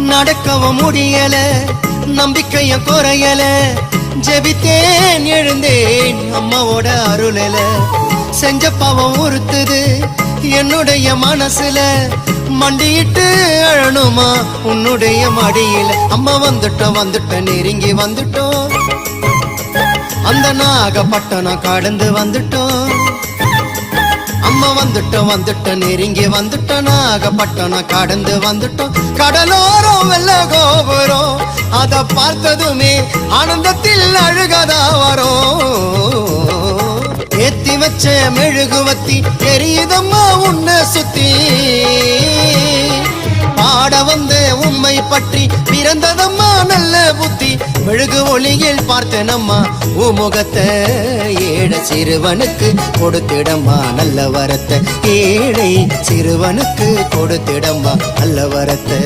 நடக்கவும் முடியல, நம்பிக்கைய குறையல. ஜெபித்தேன் எழுந்தேன் அம்மாவோட அருளல. செஞ்ச பாவம் உறுத்துது என்னுடைய மனசுல. மண்டியிட்டு அழணுமா உன்னுடைய மடியில. அம்மா வந்துட்டோம் நெருங்கி வந்துட்டோம். அந்த நாகப்பட்டினம் கடந்து வந்துட்டோம். அம்மா வந்துட்டோம் நெருங்கி வந்துட்டோம். நாகப்பட்டினம் கடந்து வந்துட்டோம். கடலோரம் வெள்ள கோபுரம் அத பார்த்ததுமே ஆனந்தத்தில் அழுகதா வரும். ஏத்தி வச்ச மெழுகுவத்தி எரியுதம்மா உன்னை சுத்தி. பாட வந்த உம்மை பற்றி பிறந்ததம்மா நல்ல புத்தி. மெழுகு ஒளியில் பார்த்தனம்மா உமுகத்தை. ஏழை சிறுவனுக்கு கொடுத்திடம்மா நல்ல வரத்தை. ஏழை சிறுவனுக்கு கொடுத்திடம்மா நல்ல வரத்தை.